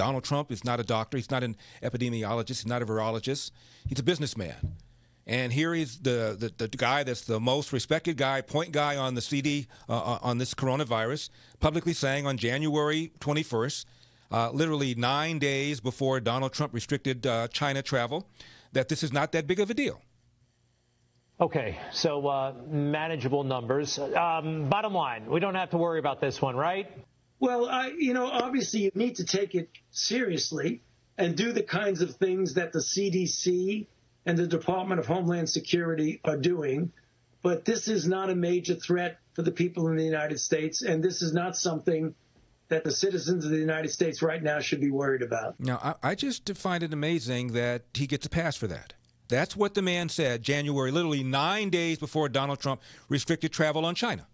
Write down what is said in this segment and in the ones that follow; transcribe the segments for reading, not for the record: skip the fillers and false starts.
Donald Trump is not a doctor. He's not an epidemiologist. He's not a virologist. He's a businessman. And here he's the guy that's the most respected guy, point guy on the CD on this coronavirus, publicly saying on January 21st, literally 9 days before Donald Trump restricted China travel, that this is not that big of a deal. Okay, so manageable numbers. Bottom line, we don't have to worry about this one, right? Well, obviously you need to take it seriously and do the kinds of things that the CDC and the Department of Homeland Security are doing. But this is not a major threat for the people in the United States, and this is not something that the citizens of the United States right now should be worried about. Now, I just find it amazing that he gets a pass for that. That's what the man said January, literally 9 days before Donald Trump restricted travel on China.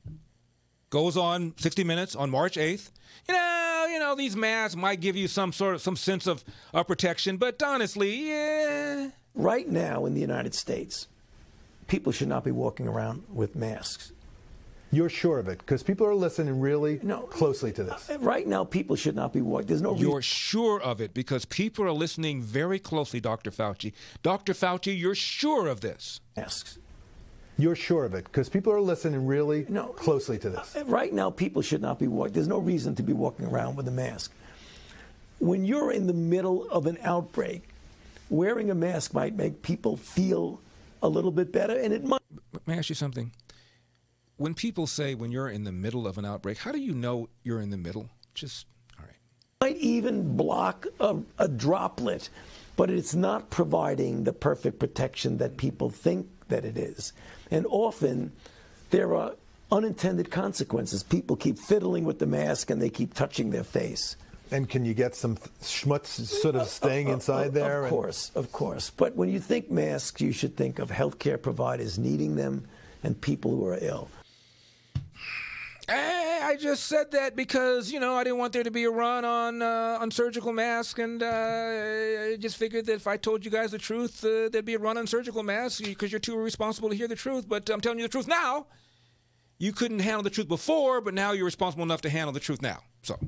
Goes on 60 Minutes on March 8th. You know, these masks might give you some sense of protection, but honestly, yeah. Right now in the United States, people should not be walking around with masks. You're sure of it? Because people are listening really closely to this. Right now, people should not be walking. There's no reason. You're sure of it because people are listening very closely, Dr. Fauci. Dr. Fauci, you're sure of this? Masks. You're sure of it? Because people are listening really closely to this. Right now, people should not be walking. There's no reason to be walking around with a mask. When you're in the middle of an outbreak, wearing a mask might make people feel a little bit better, and it might. May I ask you something? When people say when you're in the middle of an outbreak, how do you know you're in the middle? Just, all right. Might even block a droplet, but it's not providing the perfect protection that people think that it is. And often there are unintended consequences. People keep fiddling with the mask and they keep touching their face. And can you get some schmutz sort of staying inside there? Of course. But when you think masks, you should think of healthcare providers needing them and people who are ill. I just said that because, I didn't want there to be a run on surgical masks, and I just figured that if I told you guys the truth, there'd be a run on surgical masks because you're too irresponsible to hear the truth. But I'm telling you the truth now. You couldn't handle the truth before, but now you're responsible enough to handle the truth now. So.